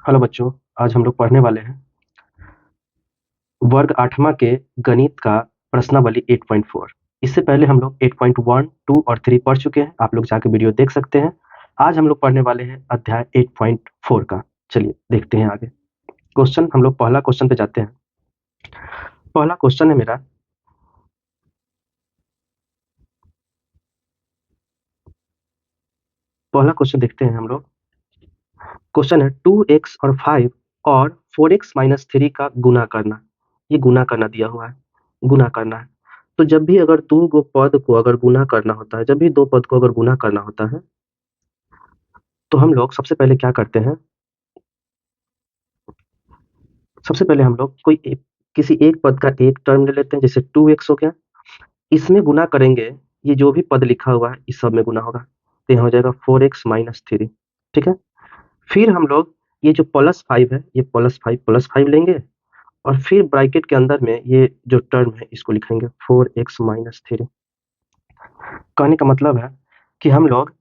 Hello बच्चों, आज हम लोग पढ़ने वाले हैं वर्ग 8वां के गणित का प्रश्नावली 8.4। इससे पहले हम लोग 8.1, 2 और 3 पढ़ चुके हैं। आप लोग जाके वीडियो देख सकते हैं। आज हम लोग पढ़ने वाले हैं अध्याय 8.4 का। चलिए देखते हैं आगे। क्वेश्चन, हम लोग पहला क्वेश्चन पे जाते हैं। पहला क्वेश्चन है मेरा, पहला क्वेश्चन देखते हैं हम लोग। क्वेश्चन है 2x और 5 और 4x माइनस 3 का गुना करना। ये गुना करना दिया हुआ है, गुना करना है। तो जब भी अगर दो गो पद को अगर गुना करना होता है, जब भी दो पद को अगर गुना करना होता है, तो हम लोग सबसे पहले क्या करते हैं। सबसे पहले हम लोग किसी एक पद का एक टर्म ले लेते हैं, जैसे 2x हो गया। इसमें गुना करेंगे, ये जो भी पद लिखा हुआ है इस सब में गुना होगा, तो यहाँ हो जाएगा 4x माइनस 3। ठीक है। फिर हम लोग ये जो +5 है, ये +5 लेंगे और फिर ब्रैकेट के अंदर में ये जो टर्म है इसको लिखेंगे 4x माइनस 3। कहने का मतलब है कि हम लोग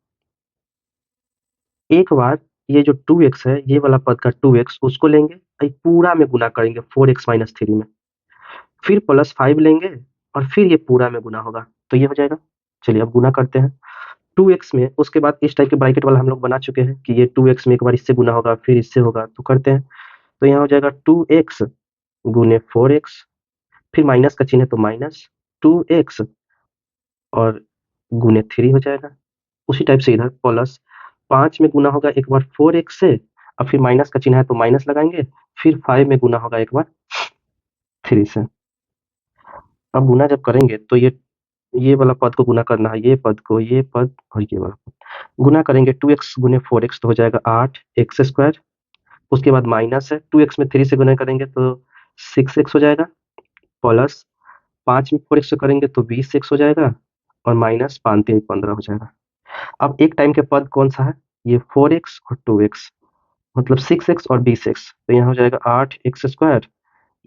एक बार ये जो 2x है, ये वाला पद का 2x उसको लेंगे, पूरा में गुना करेंगे 4x माइनस 3 में। फिर +5 लेंगे और फिर ये पूरा में गुना होगा, तो ये हो जाएगा। चलिए अब गुना करते हैं 2x में। उसके बाद इस टाइप के ब्रैकेट वाला हम लोग बना चुके हैं कि ये 2x में एक बार इससे गुना होगा, फिर इससे होगा, तो करते हैं। तो यहाँ हो जाएगा 2x गुने 4x, फिर माइनस का चिन्ह है तो माइनस 2x और गुने 3 हो जाएगा। उसी टाइप से इधर +5 में गुना होगा एक बार 4x से, और फिर माइनस का चिन्ह है तो माइनस लगाएंगे, फिर 5 में गुना होगा एक बार 3 से। अब गुना जब करेंगे तो ये वाला पद को गुना करना है, ये पद को, ये पद और ये वाला पद गुना करेंगे। 2x गुने 4x तो हो जाएगा 8x स्क्वायर। उसके बाद माइनस है, 2x में 3 से गुना करेंगे तो 6x हो जाएगा, प्लस 5 में 4x से करेंगे तो 20x हो जाएगा, और माइनस 5 3 15 हो जाएगा। अब एक टाइम के पद कौन सा है, ये 4x और 2x, मतलब 6x और 20x, तो यहाँ हो जाएगा 8x स्क्वायर।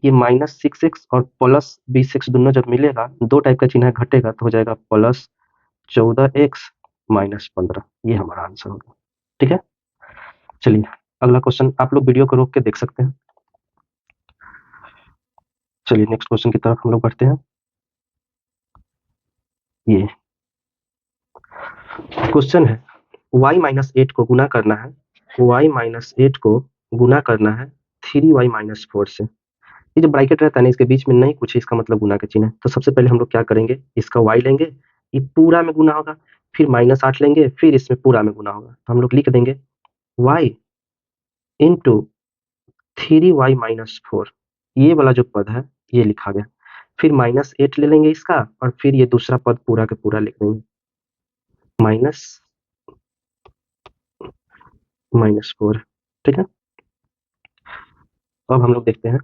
ये -6x और +20x दोनों जब मिलेगा, दो टाइप का चिन्ह घटेगा, तो हो जाएगा +14x माइनस 15। ये हमारा आंसर होगा। ठीक है। चलिए अगला क्वेश्चन, आप लोग वीडियो को रोक के देख सकते हैं। चलिए नेक्स्ट क्वेश्चन की तरफ हम लोग बढ़ते हैं। ये क्वेश्चन है, y-8 को गुना करना है, y-8 को गुना करना है 3y-4 से। ये जो ब्रैकेट रहता है ना, इसके बीच में नहीं कुछ है, इसका मतलब गुना का चिन्ह है। तो सबसे पहले हम लोग क्या करेंगे, इसका y लेंगे, ये पूरा में गुना होगा, फिर -8 लेंगे, फिर इसमें पूरा में गुना होगा, तो हम लोग लिख देंगे y इंटू 3y-4। ये वाला जो पद है ये लिखा गया। फिर -8 ले लेंगे इसका, और फिर ये दूसरा पद पूरा का पूरा लिख देंगे, -4। ठीक है। अब हम लोग देखते हैं,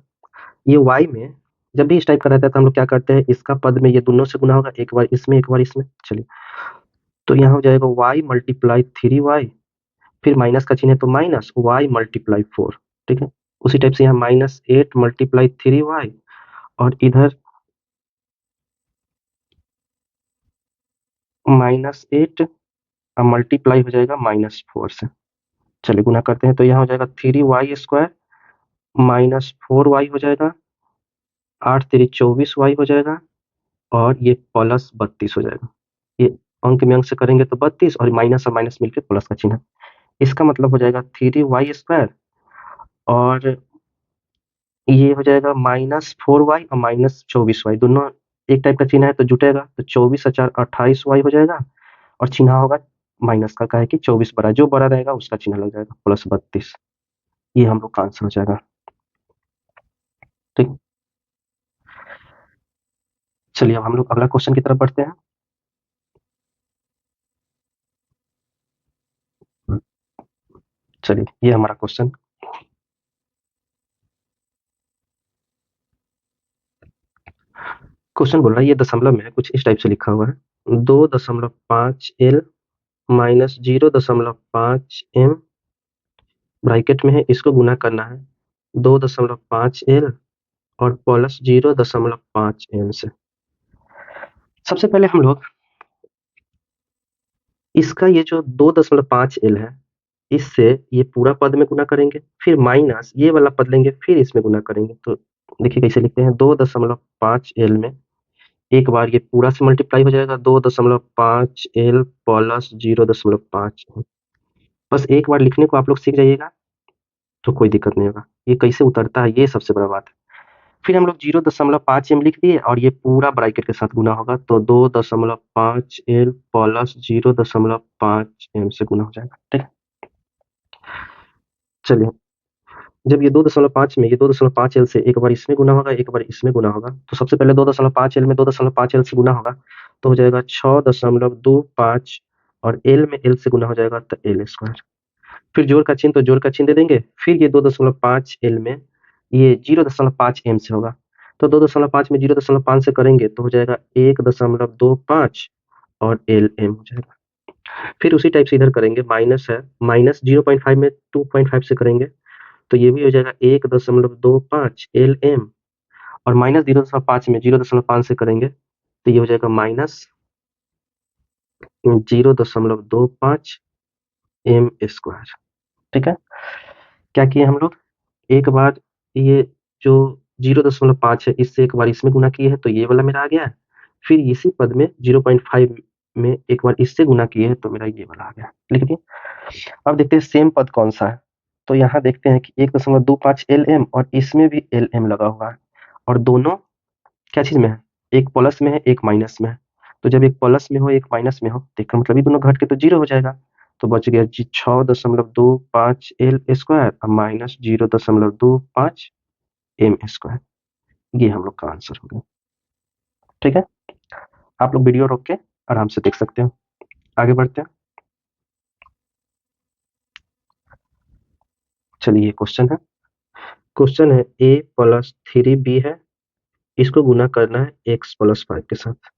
ये y में जब भी इस टाइप का रहता है तो हम लोग क्या करते हैं, इसका पद में ये दोनों से गुना होगा, एक बार इसमें एक बार इसमें। चलिए, तो यहाँ हो जाएगा y मल्टीप्लाई 3y, फिर माइनस का चिन्ह है तो माइनस y मल्टीप्लाई 4। ठीक है। उसी टाइप से यहाँ -8 मल्टीप्लाई 3y, और इधर -8 मल्टीप्लाई हो जाएगा -4 से। चलिए गुना करते हैं, तो यहाँ हो जाएगा 3y स्क्वायर माइनस 4y हो जाएगा, 8 3 24y हो जाएगा, और ये +32 हो जाएगा। ये अंक में अंक से करेंगे तो 32, और माइनस और माइनस मिलकर प्लस का चिन्ह। इसका मतलब हो जाएगा 3y स्क्वायर, और ये हो जाएगा -4y और -24y, दोनों एक टाइप का चिन्ह है तो जुटेगा, तो 24 और 4 28y हो जाएगा, और चिन्ह होगा माइनस का, है कि 24 बड़ा, जो बड़ा रहेगा उसका चिन्ह लग जाएगा +32। ये हम लोग का आंसर हो जाएगा। ठीक। चलिए अब हम लोग अगला क्वेश्चन की तरफ बढ़ते हैं। चलिए ये हमारा क्वेश्चन, क्वेश्चन बोल रहा है, ये दशमलव में है, कुछ इस टाइप से लिखा हुआ है, 2.5L माइनस 0.5M ब्रैकेट में है, इसको गुना करना है 2.5L और प्लस 0.5M से। सबसे पहले हम लोग इसका ये जो 2.5L है, इससे ये पूरा पद में गुना करेंगे, फिर माइनस ये वाला पद लेंगे, फिर इसमें गुना करेंगे। तो देखिए कैसे लिखते हैं, 2.5 एल में एक बार ये पूरा से मल्टीप्लाई हो जाएगा, 2.5 एल प्लस 0.5। बस एक बार लिखने को आप लोग सीख जाइएगा तो कोई दिक्कत नहीं होगा। ये कैसे उतरता है ये सबसे बड़ा बात है। फिर हम लोग 0.5 एम लिख दिए और ये पूरा ब्रैकेट के साथ गुना होगा, तो 2.5 एल प्लस 0.5 एम से गुना हो जाएगा। ठीक है, चलिए जब ये 2.5 में ये 2.5 एल से एक बार इसमें गुना होगा, एक बार इसमें गुना होगा, तो सबसे पहले 2.5 एल में 2.5 एल से गुना होगा तो हो जाएगा 6.25 और एल में एल से गुना हो जाएगा तो एल स्क्वायर। फिर जोड़ का चिन्ह, तो जोड़ का चिन्ह दे देंगे। फिर ये 2.5 एल में ये 0.5 एम से होगा, तो 2.5 में 0.5 से करेंगे तो हो जाएगा 1.25 और एल एम हो जाएगा। फिर उसी टाइप से इधर करेंगे, माइनस है, माइनस 0.5 में 2.5 से करेंगे तो ये भी हो जाएगा 1.25 एल एम, और माइनस 0.5 में 0.5 से करेंगे तो ये हो जाएगा माइनस 0.25 एम स्क्वायर। ठीक है, क्या किए हम लोग, एक बार ये जो 0.5 है इससे एक बार इसमें गुना किए हैं तो ये वाला मेरा आ गया है। फिर इसी पद में 0.5 में एक बार इससे गुना किए हैं तो मेरा ये वाला आ गया। लिख दिए। अब देखते हैं सेम पद कौन सा है। तो यहाँ देखते हैं कि 1.25 एल एम और इसमें भी एल एम लगा हुआ है, और दोनों क्या चीज में है, एक प्लस में है एक माइनस में है। तो जब एक प्लस में हो एक माइनस में हो तो इसका मतलब ये दोनों घट के तो 0 हो जाएगा। तो बच गया 6.25 एल स्क्वायर और माइनस 0.25 एम स्क्वायर। ये हम लोग का आंसर हो गया। ठीक है, आप लोग वीडियो रोक के आराम से देख सकते हो। आगे बढ़ते हैं। चलिए क्वेश्चन है, क्वेश्चन है a प्लस 3b है, इसको गुना करना है x प्लस 5 के साथ।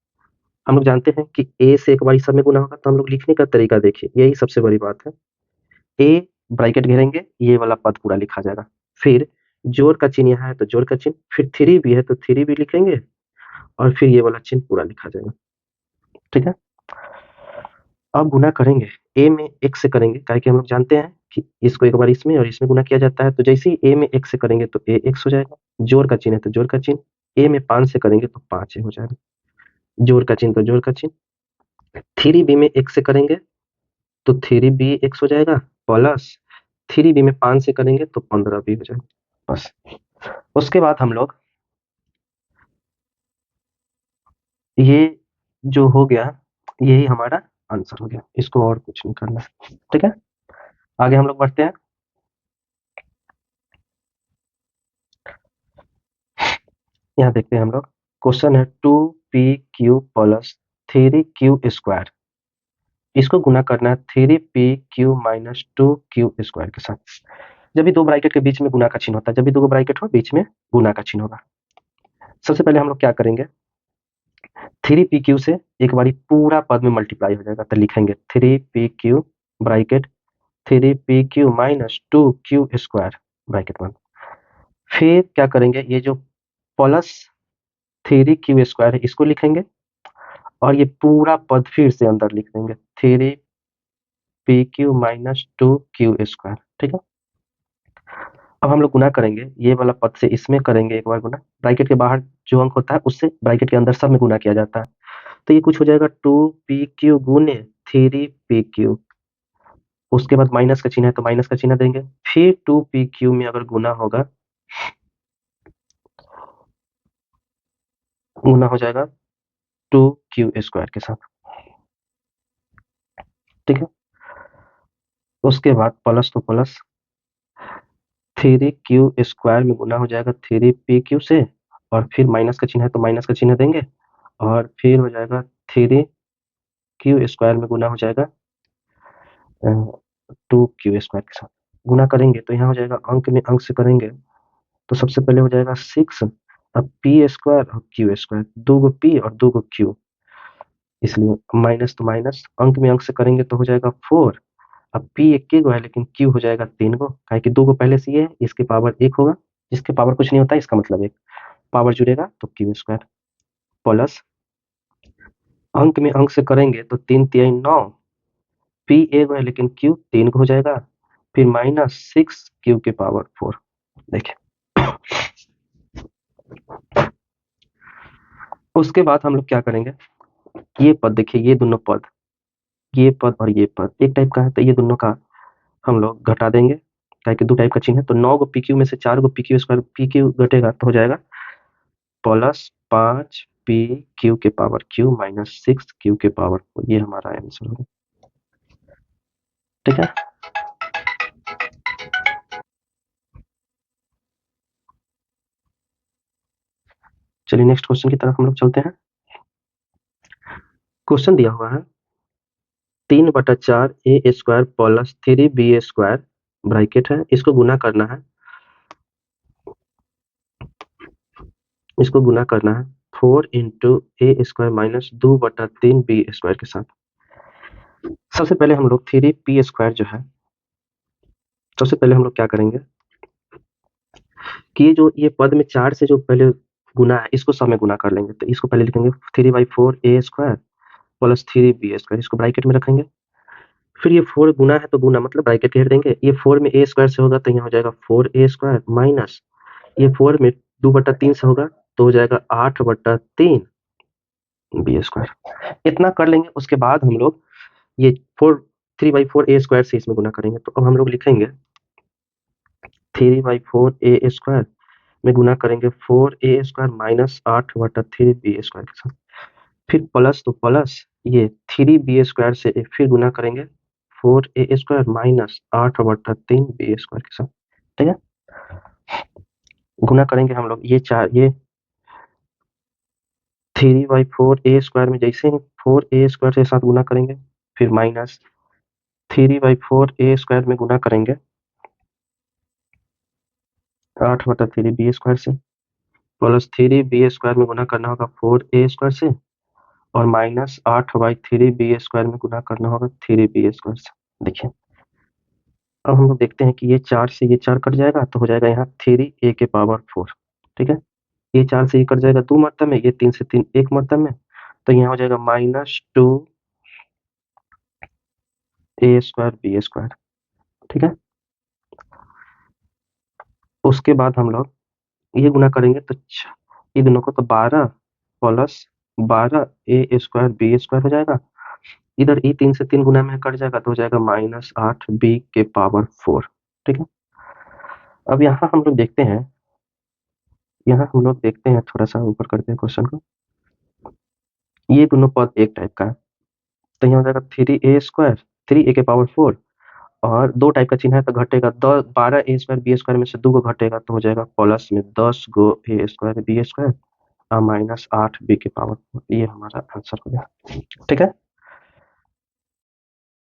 हम लोग जानते हैं कि a से एक बार इस सब में गुना होगा, तो हम लोग लिखने का तरीका देखिए, यही सबसे बड़ी बात है। a ब्रैकेट घेरेंगे, ये वाला पद पूरा लिखा जाएगा। फिर जोड़ का चिन्ह यहाँ है तो जोड़ का चिन्ह, फिर 3b है तो 3b लिखेंगे, और फिर ये वाला चिन्ह पूरा लिखा जाएगा। ठीक है, अब गुना करेंगे a में x से करेंगे, काहे कि हम लोग जानते हैं कि इसको एक बार इसमें और इसमें गुना किया जाता है। तो जैसे ही a में x से करेंगे तो a x हो जाएगा, जोड़ का चिन्ह है तो जोड़ का चिन्ह, a में 5 से करेंगे तो 5 हो जाएगा, जोड़ का चिन्ह तो जोड़ का चिन्ह। 3b में x से करेंगे तो 3b x हो जाएगा, प्लस 3b में 5 से करेंगे तो 15b हो जाएगा। बस उसके बाद हम लोग ये जो हो गया यही हमारा आंसर हो गया, इसको और कुछ नहीं करना। ठीक है, आगे हम लोग बढ़ते हैं। यहाँ देखते हैं हम लोग, क्वेश्चन है 2pq प्लस 3q स्क्वायर, इसको गुना करना है 3pq माइनस 2q स्क्वायर के साथ। जब भी दो ब्रैकेट के बीच में गुना का चिन्ह होता है, जब भी दो ब्रैकेट हो बीच में गुना का चिन्ह होगा। सबसे पहले हम लोग क्या करेंगे, 3pq से एक बारी पूरा पद में मल्टीप्लाई हो जाएगा, तो लिखेंगे 3pq bracket 3pq minus 2q square bracket बंद। फिर क्या करेंगे, ये जो प्लस 3q स्क्वायर है इसको लिखेंगे, और ये पूरा पद फिर से अंदर लिख देंगे 3pq माइनस 2q स्क्वायर। ठीक है, अब हम लोग गुना करेंगे, ये वाला पद से इसमें करेंगे एक बार गुना, ब्रैकेट के बाहर जो अंक होता है उससे ब्रैकेट के अंदर सब में गुना किया जाता है। तो ये कुछ हो जाएगा 2pq गुने 3pq, उसके बाद माइनस का चिन्ह है तो माइनस का चिन्ह देंगे। फिर 2pq में अगर गुना होगा, गुना हो जाएगा 2q स्क्वायर के साथ। ठीक है, उसके बाद प्लस तो प्लस 3q स्क्वायर में गुना हो जाएगा 3pq से, और फिर माइनस का चिन्ह है तो माइनस का चिन्ह देंगे, और फिर हो जाएगा 3q स्क्वायर में गुना हो जाएगा 2q स्क्वायर के साथ। गुना करेंगे तो यहाँ हो जाएगा, अंक में अंक से करेंगे तो सबसे पहले हो जाएगा 6, अब p स्क्वायर और q स्क्वायर, 2 गो p और 2 गो q, इसलिए माइनस तो माइनस, अंक में अंक से करेंगे तो हो जाएगा 4। अब p एक के गो है लेकिन q हो जाएगा 3 गो, काहे कि 2 गो पहले से ये है, इसके पावर 1 होगा, जिसके पावर कुछ नहीं होता इसका मतलब 1 पावर जुड़ेगा तो q स्क्वायर, प्लस अंक में अंक से करेंगे तो 3 तिहाई 9, p एक गो है लेकिन q 3 गो हो जाएगा, फिर -6 की पावर 4। देखिए उसके बाद हम लोग क्या करेंगे, ये पद देखिए, ये दोनों पद, ये पद और ये पद एक टाइप का है, तो ये दोनों का हम लोग घटा देंगे, ताकि दो टाइप का चिन्ह है। तो 9 गो PQ में से 4 गो PQ स्क्वायर PQ घटेगा तो हो जाएगा +5 PQ के पावर Q -6 Q के पावर 4। ये हमारा आंसर होगा। ठीक है, चलिए नेक्स्ट क्वेश्चन की तरफ हम लोग चलते हैं। क्वेश्चन दिया हुआ है 3/4 a square plus 3b square, bracket है, इसको गुना करना है, इसको गुना करना है 4 इंटू ए स्क्वायर माइनस 2/3 बी स्क्वायर के साथ। सबसे पहले हम लोग 3p स्क्वायर जो है, सबसे पहले हम लोग क्या करेंगे कि ये पद में 4 से जो पहले गुना है, इसको सब में गुना कर लेंगे। तो इसको पहले लिखेंगे 3/4 a square plus 3b square, इसको ब्रैकेट में रखेंगे। फिर ये 4 गुना है तो गुना मतलब ब्रैकेट घेर देंगे। ये 4 में ए स्क्वायर से होगा तो यहाँ हो जाएगा 4a स्क्वायर माइनस ये 4 में 2/3 से होगा तो हो जाएगा 8/3 बी स्क्वायर। इतना कर लेंगे। उसके बाद हम लोग ये 3/4 ए स्क्वायर से इसमें गुना करेंगे। तो अब हम लोग लिखेंगे 3/4 ए स्क्वायर में गुना करेंगे 4a square minus 8/3 B square के साथ। फिर प्लस तो प्लस ये 3b स्क्वायर से फिर गुना करेंगे 4a square minus 8/3 B square के साथ। ठीक है, गुना करेंगे हम लोग ये 3/4 ए स्क्वायर में जैसे ही 4a स्क्वायर के साथ गुना करेंगे, फिर माइनस 3/4 ए स्क्वायर में गुना करेंगे 8/3 बी स्क्वायर से, प्लस 3b स्क्वायर में गुना करना होगा 4a स्क्वायर से, और माइनस 8/3 बी स्क्वायर में गुना करना होगा 3b स्क्वायर से। देखिए अब हम लोग देखते हैं कि ये 4 से ये 4 कट जाएगा तो हो जाएगा यहाँ 3a के पावर 4। ठीक है, ये 4 से ये कट जाएगा 2 मात्रा में, ये 3 से 3 1 मात्रा में, तो यहाँ हो जाएगा -2a स्क्वायर बी स्क्वायर। ठीक है, उसके बाद हम लोग ये गुना करेंगे तो ये दोनों को तो 12 plus 12a square B square हो जाएगा। इधर ये 3 से 3 गुना में कट जाएगा तो हो जाएगा -8b के पावर 4। ठीक है, अब यहाँ हम लोग देखते हैं, यहाँ हम लोग देखते हैं, थोड़ा सा ऊपर करते हैं क्वेश्चन को। ये दोनों पद एक टाइप का है, तो यहाँ हो जाएगा 3a स्क्वायर 3a के पावर 4, और दो टाइप का चिन्ह है तो घटेगा 12a स्क्वायर बी स्क्वायर में से 2 को घटेगा तो हो जाएगा प्लस में 10 गो a स्क्वायर बी स्क्वायर और माइनस 8b के पावर 4। ये हमारा आंसर हो गया। ठीक है,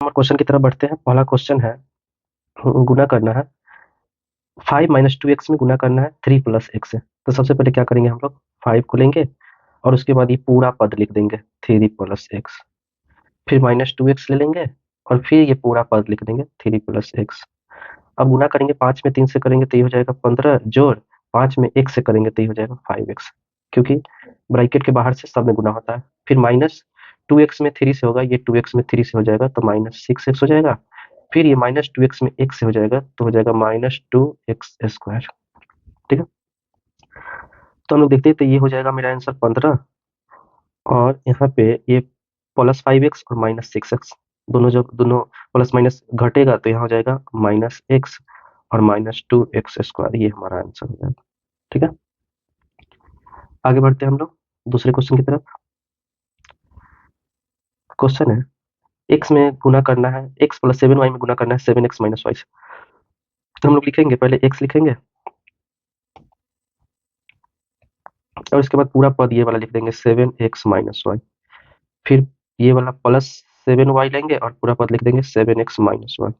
हम क्वेश्चन की तरफ बढ़ते हैं। पहला क्वेश्चन है, गुना करना है 5 - 2x में गुना करना है 3 + x से। तो सबसे पहले क्या करेंगे, हम लोग 5 को लेंगे और उसके बाद ये पूरा पद लिख देंगे 3 + x, फिर -2x ले लेंगे और फिर ये पूरा पद लिख देंगे 3 + x। अब गुना करेंगे 5 में 3 से करेंगे तो ये हो जाएगा 15, जोड़ 5 में 1 से करेंगे तो ये हो जाएगा 5x, क्योंकि ब्रैकेट के बाहर से सब में गुना होता है। फिर -2x में 3 से होगा, ये 2x में 3 से हो जाएगा तो -6x हो जाएगा। फिर ये -2x में 1 से हो जाएगा तो हो जाएगा -2x स्क्वायर। ठीक है, तो हम लोग देखते हैं तो ये हो जाएगा मेरा आंसर 15, और यहाँ पे ये +5x और -6x दोनों प्लस माइनस घटेगा तो यहाँ हो जाएगा -x और -2x स्क्वायर। ये हमारा आंसर हो जाएगा। ठीक है, आगे बढ़ते हैं हम लोग दूसरे क्वेश्चन की तरफ। क्वेश्चन है x में गुना करना है, x + 7y में गुना करना है 7x - y से। तो हम लोग लिखेंगे, पहले x लिखेंगे और इसके बाद पूरा पद ये वाला लिख देंगे 7x - y। फिर ये वाला +7y लेंगे और पूरा पद लिख देंगे 7x - y।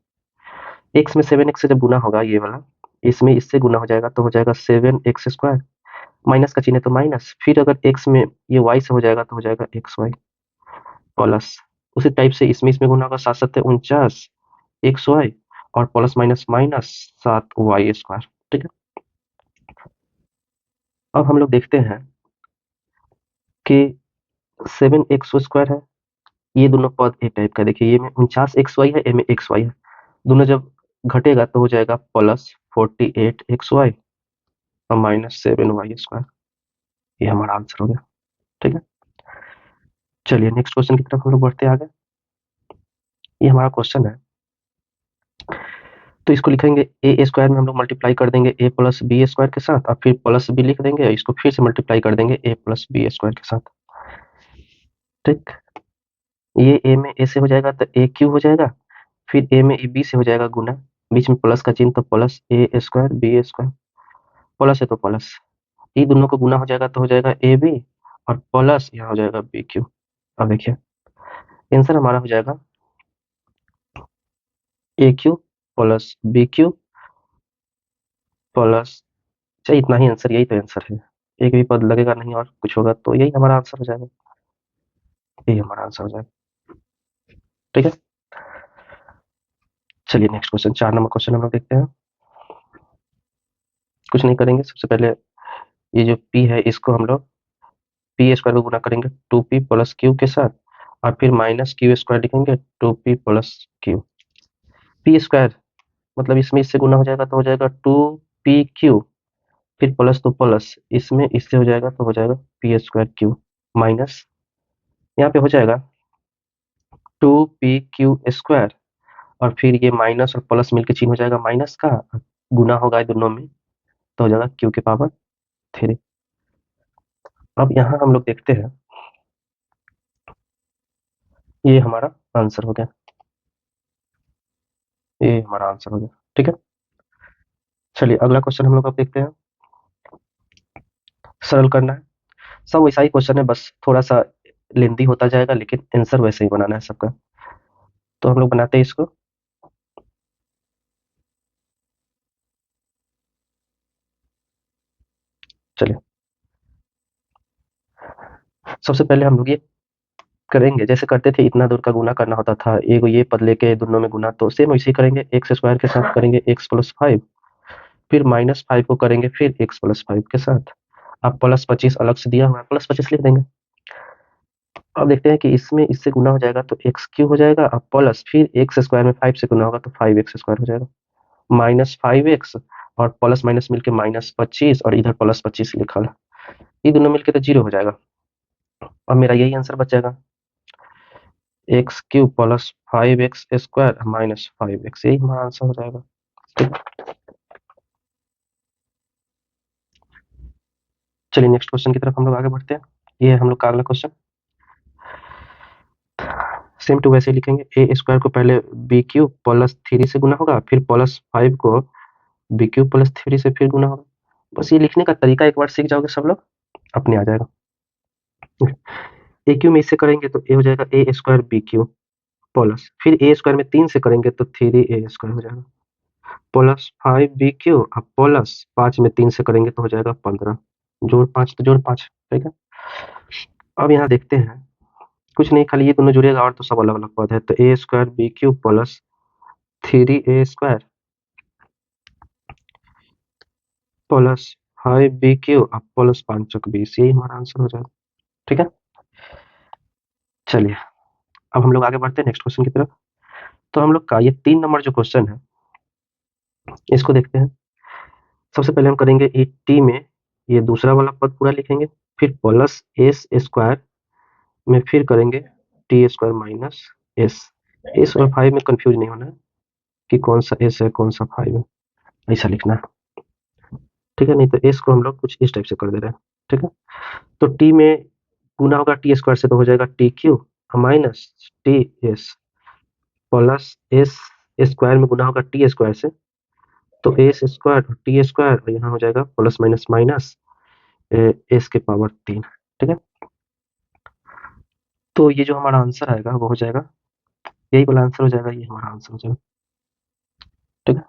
x में 7x से जब गुना होगा ये वाला, इसमें इससे गुना हो जाएगा तो हो जाएगा 7x स्क्वायर, माइनस का चिन्ह है तो माइनस, फिर अगर x में ये y से हो जाएगा तो हो जाएगा xy प्लस, उसी टाइप से इसमें गुना होगा 7 × 7 = 49 xy और plus minus minus 7y square. ठीक है, अब हम लोग देखते हैं कि 7x स्क्वायर है, ये दोनों पद एक टाइप का। देखिए ये में 49xy है, ये में xy है, दोनों जब घटेगा तो हो जाएगा +48xy और -7y²। ये हमारा आंसर हो गया। ठीक है, चलिए नेक्स्ट क्वेश्चन की तरफ हम लोग बढ़ते हैं आगे। ये हमारा क्वेश्चन है, तो इसको लिखेंगे ए स्क्वायर में हम लोग मल्टीप्लाई कर देंगे a प्लस बी स्क्वायर के साथ, और फिर प्लस बी लिख देंगे, इसको फिर से मल्टीप्लाई कर देंगे a प्लस बी स्क्वायर के साथ। ठीक, ये a में a से हो जाएगा तो a क्यू हो जाएगा, फिर a में b से हो जाएगा गुना, बीच में प्लस का चिन्ह तो plus a square B square, plus है तो प्लस, ये दोनों को गुना हो जाएगा तो हो जाएगा ए बी, और प्लस यहाँ हो जाएगा बी क्यू। अब देखिए आंसर हमारा हो जाएगा a q plus b q plus, चाहिए इतना ही आंसर, यही तो आंसर है, एक भी पद लगेगा नहीं और कुछ होगा, तो यही हमारा आंसर हो जाएगा, यही हमारा आंसर हो जाएगा। ठीक है, चलिए नेक्स्ट क्वेश्चन, 4 नंबर क्वेश्चन हम लोग देखते हैं। कुछ नहीं करेंगे, सबसे पहले ये जो p है इसको हम लोग पी स्क्वायर को गुना करेंगे 2p प्लस क्यू के साथ, और फिर माइनस क्यू स्क्वायर लिखेंगे 2p plus Q. P square मतलब इसमें इससे गुना हो जाएगा तो हो जाएगा 2pq, फिर प्लस तो प्लस, इसमें इससे हो जाएगा तो हो जाएगा पी स्क्वायर क्यू, माइनस यहाँ पे हो जाएगा 2pq स्क्वायर, और फिर ये माइनस और प्लस मिलके चिन्ह हो जाएगा माइनस का, गुना होगा दोनों में तो हो जाएगा क्यू के पावर 3। अब यहाँ हम लोग देखते हैं, ये हमारा आंसर हो गया, ये हमारा आंसर हो गया। ठीक है, चलिए अगला क्वेश्चन हम लोग अब देखते हैं, सरल करना है, सब वैसा ही क्वेश्चन है, बस थोड़ा सा लेंदी होता जाएगा, लेकिन आंसर वैसे ही बनाना है सबका। तो हम लोग बनाते हैं इसको, चलिए सबसे पहले हम लोग ये करेंगे जैसे करते थे, इतना दूर का गुना करना होता था, एक ये पद लेके दोनों में गुना, तो सेम वैसे ही करेंगे, एक्स स्क्वायर के साथ करेंगे एक्स प्लस 5, फिर -5 को करेंगे फिर एक्स प्लस 5 के साथ, अब प्लस 25 अलग से दिया हुआ है, प्लस 25 लिख देंगे। अब देखते हैं कि इसमें इससे गुना हो जाएगा तो एक्स क्यू हो जाएगा, अब प्लस फिर एक्स स्क्वायर में 5 से गुना होगा तो 5x स्क्वायर हो जाएगा, -5x और प्लस माइनस मिलके -25, और इधर प्लस 25 लिखा है, ये दोनों मिलके तो 0 हो जाएगा। अब मेरा यही आंसर बच जाएगा, x cube plus 5x square -5x, यही हमारा आंसर हो जाएगा। ठीक, चलिए नेक्स्ट क्वेश्चन की तरफ हम लोग आगे बढ़ते हैं। ये है हम लोग का अगला क्वेश्चन, सेम टू वैसे ही लिखेंगे, ए स्क्वायर को पहले बी क्यू प्लस 3 से गुना होगा, फिर प्लस 5 को बी क्यू प्लस 3 से फिर गुना होगा। बस ये लिखने का तरीका एक बार सीख जाओगे सब लोग, अपने आ जाएगा। ए क्यू में इससे करेंगे तो ए हो जाएगा A square b q plus, फिर ए स्क्वायर में 3 से करेंगे तो 3a स्क्वायर हो जाएगा, प्लस 5bq, अब प्लस 5 में 3 से करेंगे तो हो जाएगा 15, जोड़ 5 तो जोड़ 5। ठीक है, अब यहाँ देखते हैं, कुछ नहीं खाली ये दोनों जुड़ेगा और तो सब अलग अलग पद है, तो a square b q plus 3a square plus 5bq, अब प्लस 5 यही हमारा आंसर हो जाएगा। ठीक है, चलिए अब हम लोग आगे बढ़ते हैं नेक्स्ट क्वेश्चन की तरफ। तो हम लोग का ये 3 नंबर जो क्वेश्चन है इसको देखते हैं। सबसे पहले हम करेंगे ये टी में ये दूसरा वाला पद पूरा लिखेंगे, फिर प्लस एस स्क्वायर में फिर करेंगे T square minus S, S और 5 में कंफ्यूज नहीं होना है कि कौन सा एस है कौन सा 5 है, ऐसा लिखना है। ठीक है, नहीं तो एस को हम लोग कुछ इस टाइप से कर दे रहे हैं। ठीक है, तो टी में गुना होगा टी स्क्वायर से तो हो जाएगा T Q minus T S, plus S square में गुना होगा टी स्क्वायर से तो एस स्क्वायर और टी स्क्वायर, और यहाँ हो जाएगा प्लस माइनस माइनस एस के पावर 3। ठीक है, तो ये जो हमारा आंसर आएगा वो हो जाएगा, यही वाला आंसर हो जाएगा, ये हमारा आंसर हो जाएगा। ठीक है,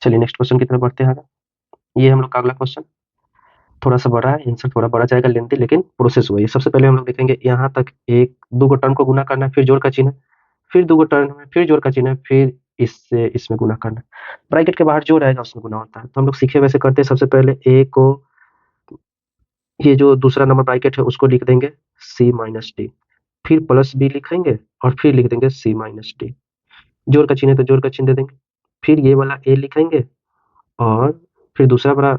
चलिए नेक्स्ट क्वेश्चन की तरफ बढ़ते हैं आगे। ये हम लोग का अगला क्वेश्चन थोड़ा सा बड़ा है, आंसर थोड़ा बड़ा जाएगा लेंथी, लेकिन प्रोसेस वही है। सबसे पहले हम लोग देखेंगे यहाँ तक एक दो गो टर्म को गुना करना है, फिर जोड़ का चिन्ह है, फिर दो गो टर्म है, फिर जोड़ का चिन्ह है, फिर इससे इसमें गुना करना है, ब्रैकेट के बाहर जो रहेगा उसमें गुना होता है। तो हम लोग सीखे वैसे करते हैं, सबसे पहले ए को ये जो दूसरा नंबर ब्रैकेट है उसको लिख देंगे सी माइनस डी, फिर प्लस बी लिखेंगे और फिर लिख देंगे सी माइनस डी, जोड़ का चिन्ह है तो जोड़ का चिन्ह दे देंगे, फिर ये वाला ए लिखेंगे और फिर दूसरा वाला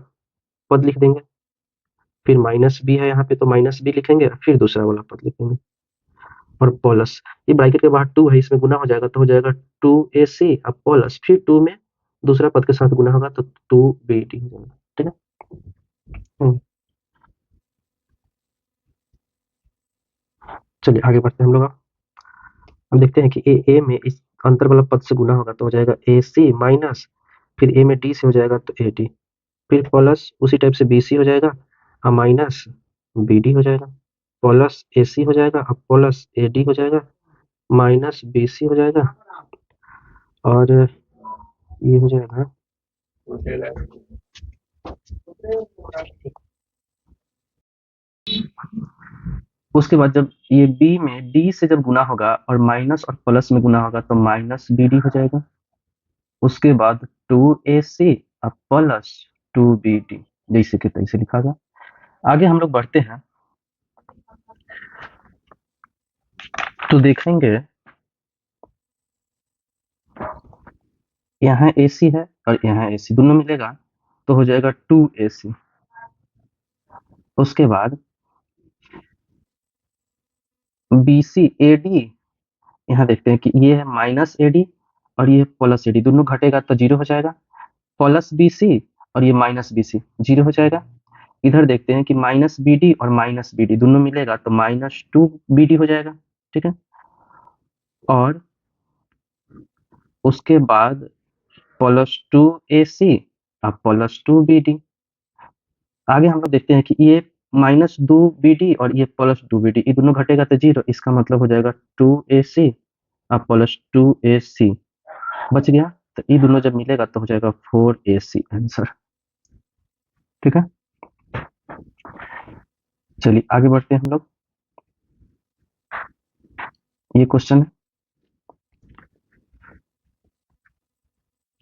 पद लिख देंगे, फिर माइनस बी है यहाँ पे तो माइनस बी लिखेंगे, फिर दूसरा वाला पद लिखेंगे और प्लस ये ब्रैकेट के बाहर 2 है, इसमें गुना हो जाएगा तो हो जाएगा 2ac अब प्लस फिर 2 में दूसरा पद के साथ गुना होगा तो 2bd हो जाएगा। ठीक है। चलिए आगे बढ़ते हैं हम लोग। हम देखते हैं कि ए में इस अंतर वाला पद से गुना होगा तो हो जाएगा AC माइनस फिर ए में डी से हो जाएगा तो AD फिर प्लस उसी टाइप से BC हो जाएगा और माइनस BD हो जाएगा प्लस AC हो जाएगा अब प्लस AD हो जाएगा माइनस BC हो जाएगा और ये हो जाएगा उसके बाद जब ये B में D से जब गुना होगा और माइनस और प्लस में गुना होगा तो माइनस BD हो जाएगा। उसके बाद 2AC अब प्लस 2BD जैसे कि तैसे लिखा गया। आगे हम लोग बढ़ते हैं तो देखेंगे यहाँ AC है और यहाँ AC दोनों मिलेगा तो हो जाएगा 2AC। उसके बाद BC AD यहाँ देखते हैं कि ये है माइनस AD और ये प्लस AD दोनों घटेगा तो 0 हो जाएगा प्लस BC और ये माइनस BC 0 हो जाएगा। इधर देखते हैं कि माइनस BD और माइनस BD दोनों मिलेगा तो माइनस 2BD हो जाएगा। ठीक है। और उसके बाद प्लस 2AC और प्लस 2BD। आगे हम लोग देखते हैं कि ये माइनस 2BD और ये प्लस 2BD ये दोनों घटेगा तो 0 इसका मतलब हो जाएगा 2AC और प्लस 2AC बच गया तो ये दोनों जब मिलेगा तो हो जाएगा 4AC आंसर। ठीक है। चलिए आगे बढ़ते हैं हम लोग। ये क्वेश्चन है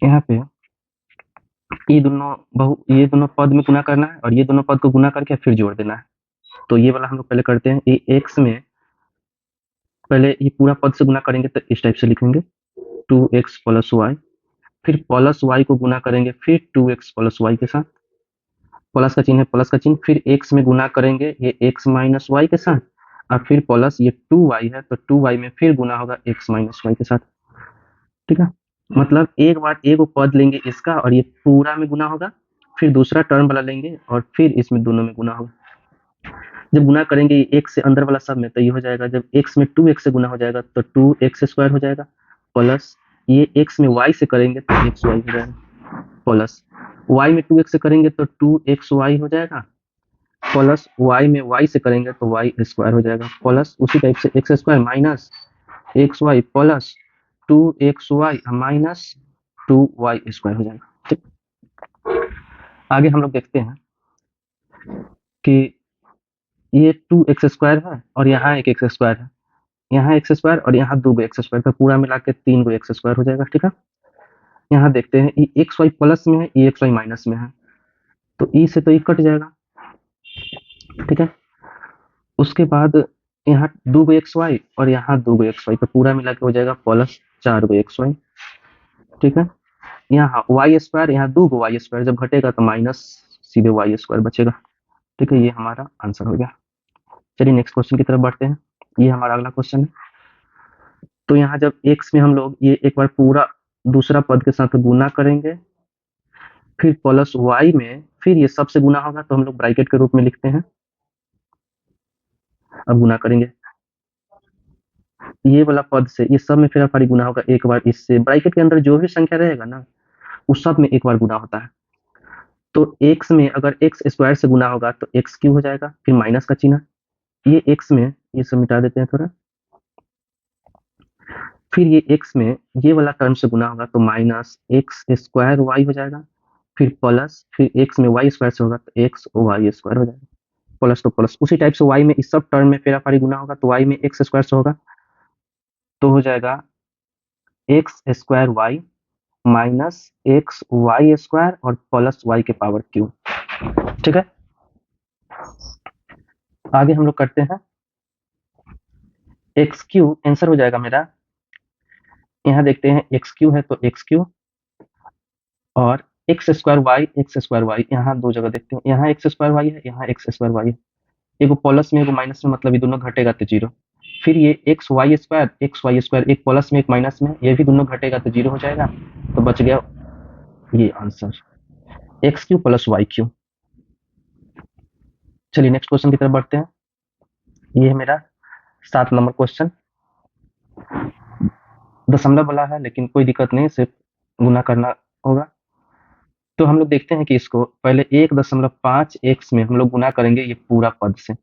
यहाँ पे ये दोनों पद में गुना करना है और ये दोनों पद को गुना करके फिर जोड़ देना है। तो ये वाला हम लोग पहले करते हैं। ये x में पहले ये पूरा पद से गुना करेंगे तो इस टाइप से लिखेंगे 2x प्लस वाई फिर प्लस वाई को गुना करेंगे फिर 2x प्लस वाई के साथ प्लस का चिन्ह है प्लस का चिन्ह फिर x में गुना करेंगे ये x माइनस वाई के साथ और फिर प्लस ये 2y है तो 2y में फिर गुना होगा x माइनस वाई के साथ। ठीक है। मतलब एक बार एक पद लेंगे इसका और ये पूरा में गुना होगा फिर दूसरा टर्म वाला लेंगे और फिर इसमें दोनों में गुना होगा। जब गुना करेंगे ये एक से अंदर वाला सब में तो ये हो जाएगा जब x में 2x से गुना हो जाएगा तो 2x स्क्वायर हो जाएगा प्लस ये x में y से करेंगे तो xy हो जाएगा प्लस y में 2x से करेंगे तो 2xy हो जाएगा प्लस y में y से करेंगे तो y स्क्वायर हो जाएगा प्लस उसी टाइप से x square minus xy plus 2xy minus 2y square हो जाएगा। ठीक। आगे हम लोग देखते हैं कि ये 2x स्क्वायर है और यहाँ एक x स्क्वायर है यहाँ x स्क्वायर और यहाँ 2 x स्क्वायर तो पूरा मिला के 3 x स्क्वायर हो जाएगा। ठीक है। यहाँ देखते हैं ये xy प्लस में है ये xy माइनस में है तो ई से तो ई कट जाएगा। ठीक है। उसके बाद यहाँ 2 xy और यहाँ 2 xy तो पूरा मिला के हो जाएगा प्लस 4 xy। ठीक है। यहाँ वाई स्क्वायर यहाँ 2 वाई स्क्वायर जब घटेगा तो माइनस सीधे वाई स्क्वायर बचेगा। ठीक है। ये हमारा आंसर हो गया। चलिए नेक्स्ट क्वेश्चन की तरफ बढ़ते हैं। ये हमारा अगला क्वेश्चन है। तो यहाँ जब x में हम लोग ये एक बार पूरा दूसरा पद के साथ गुना करेंगे फिर प्लस y में फिर ये सबसे गुना होगा तो हम लोग ब्रैकेट के रूप में लिखते हैं। अब गुना करेंगे ये वाला पद से ये सब में फिर हमारी गुना होगा एक बार इससे ब्रैकेट के अंदर जो भी संख्या रहेगा ना उस सब में एक बार गुना होता है। तो x में अगर x स्क्वायर से गुना होगा तो x क्यूब हो जाएगा फिर माइनस का चिन्ह ये x में ये सब मिटा देते हैं थोड़ा फिर ये x में ये वाला टर्म से गुना होगा तो माइनस एक्स स्क्वायर वाई हो जाएगा फिर प्लस फिर x में y स्क्वायर से होगा तो x वाई स्क्वायर हो जाएगा प्लस तो प्लस उसी टाइप से y में इस सब टर्म में फिर हमारी गुना होगा तो y में x स्क्वायर से होगा तो हो जाएगा X square Y minus X Y square और प्लस वाई के पावर क्यूब। ठीक है। आगे हम लोग करते हैं एक्स क्यूब आंसर हो जाएगा मेरा। यहाँ देखते हैं एक्स क्यूब है तो एक्स क्यूब और एक्स स्क्वायर वाई यहाँ दो जगह देखते हैं, यहाँ एक्स स्क्वायर वाई है, यहाँ एक्स स्क्वायर वाई है, एगो प्लस में एगो माइनस में, मतलब ये दोनों घटेगा तो जीरो। फिर ये एक्स वाई स्क्वायर एक प्लस में एक माइनस में, ये भी दोनों घटेगा तो जीरो हो जाएगा। तो बच गया ये answer, X cube plus Y cube. चलिए नेक्स्ट क्वेश्चन की तरफ बढ़ते हैं। ये है मेरा 7 नंबर क्वेश्चन। दशमलव वाला है लेकिन कोई दिक्कत नहीं, सिर्फ गुना करना होगा। तो हम लोग देखते हैं कि इसको पहले 1.5 एक्स में हम लोग गुना करेंगे ये पूरा पद से।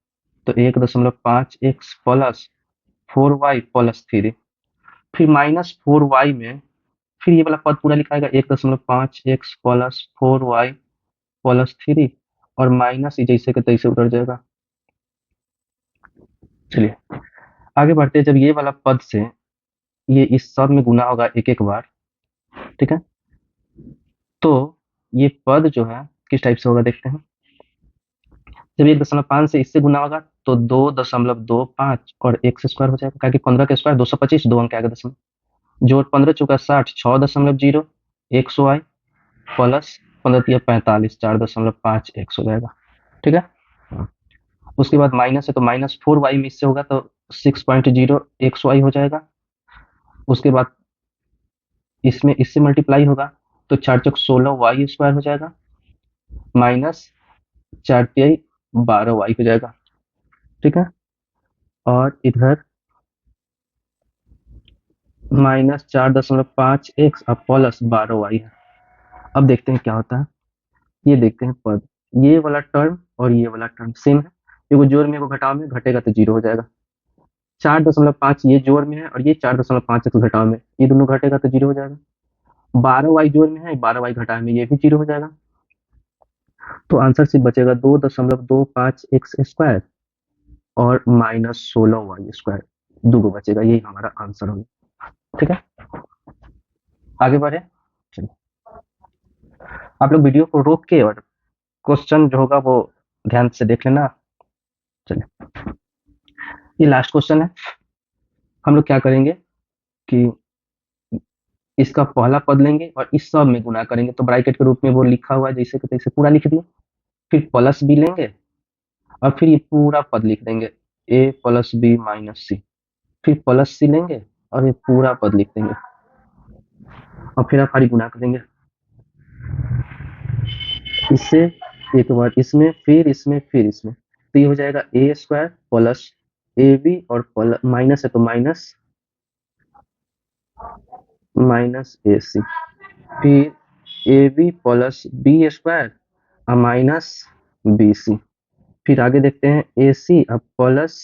तो 1.5 एक्स प्लस 4y प्लस 3, फिर माइनस 4y में फिर ये वाला पद पूरा लिखाएगा 1.5 एक्स प्लस 4y प्लस 3 और माइनस जैसे के तैसे उतर जाएगा। चलिए आगे बढ़ते हैं। जब ये वाला पद से ये इस सब में गुना होगा एक एक बार, ठीक है, तो ये पद जो है किस टाइप से होगा देखते हैं। जब 1.5 से इससे गुना होगा तो 2.25 और एक्स स्क्वायर हो जाएगा, क्योंकि 15 का स्क्वायर 225, 2 अंक आएगा दशमलव, जोड़ 15 चौका 60, 6.0 एक्स वाई प्लस 15 तिया 45, 4.5 एक्स हो जाएगा, ठीक है। उसके बाद माइनस है तो माइनस 4y में इससे होगा तो 6.0 एक्स वाई हो जाएगा। उसके बाद इसमें इससे मल्टीप्लाई होगा तो 4 चौक 16 वाई स्क्वायर हो जाएगा, माइनस 4 तिहाई 12 वाई हो जाएगा, ठीक है। और इधर माइनस 4.5 एक्स और प्लस 12 वाई है। अब देखते हैं क्या होता है। ये देखते हैं पद, ये वाला टर्म और ये वाला टर्म सेम है, एगो जोड़ में एगो घटाव में, घटेगा तो जीरो हो जाएगा। 4.5 ये जोड़ में है और ये 4.5 एक्स घटाव में, ये दोनों घटेगा तो जीरो हो जाएगा। 12 वाई जोड़ में है, 12 वाई घटाव में, ये भी जीरो हो जाएगा। तो आंसर सिर्फ बचेगा 2.25 एक्स स्क्वायर और माइनस 16 वाई स्क्वायर, दो बचेगा, यही हमारा आंसर होगा, ठीक है। आगे बढ़े, चलिए आप लोग वीडियो को रोक के और क्वेश्चन जो होगा वो ध्यान से देख लेना। चलिए ये लास्ट क्वेश्चन है। हम लोग क्या करेंगे कि इसका पहला पद लेंगे और इस सब में गुना करेंगे, तो ब्रैकेट के रूप में वो लिखा हुआ है जैसे कि तैसे पूरा लिख दिए, फिर प्लस बी लेंगे और फिर ये पूरा पद लिख देंगे ए प्लस बी माइनस सी, फिर प्लस सी लेंगे और ये पूरा पद लिख देंगे और फिर आप हरी गुना करेंगे इससे, एक बार इसमें फिर इसमें फिर इसमें, तो ये हो जाएगा A square plus A B और माइनस है तो माइनस माइनस ए सी, फिर A B plus B square और माइनस बी सी, फिर आगे देखते हैं ए सी अब प्लस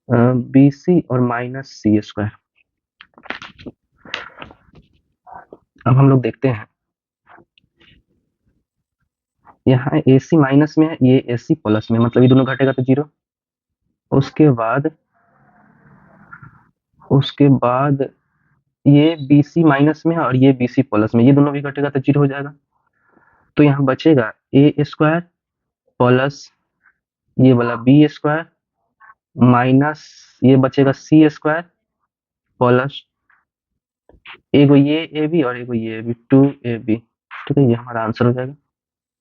बी सी और माइनस सी स्क्वायर। अब हम लोग देखते हैं यहाँ ए सी माइनस में है, ये ए सी प्लस में, मतलब ये दोनों घटेगा तो जीरो। उसके बाद ये बी सी माइनस में है और ये बी सी प्लस में, ये दोनों भी घटेगा तो जीरो हो जाएगा। तो यहाँ बचेगा ए स्क्वायर प्लस ये वाला बी स्क्वायर माइनस ये बचेगा सी स्क्वायर प्लस एगो ये ए बी और एगो ये ए बी, 2ab, ठीक है, ये हमारा आंसर हो जाएगा,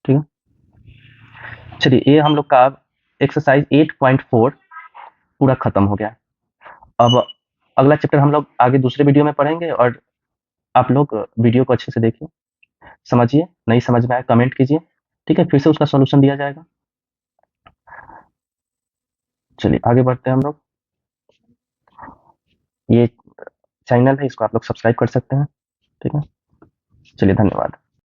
ठीक है। चलिए ये हम लोग का एक्सरसाइज 8.4 पूरा खत्म हो गया। अब अगला चैप्टर हम लोग आगे दूसरे वीडियो में पढ़ेंगे और आप लोग वीडियो को अच्छे से देखिए, समझिए, नहीं समझ में आया कमेंट कीजिए, ठीक है, फिर से उसका सॉल्यूशन दिया जाएगा। चलिए आगे बढ़ते हैं हम लोग। ये चैनल है, इसको आप लोग सब्सक्राइब कर सकते हैं, ठीक है। चलिए धन्यवाद।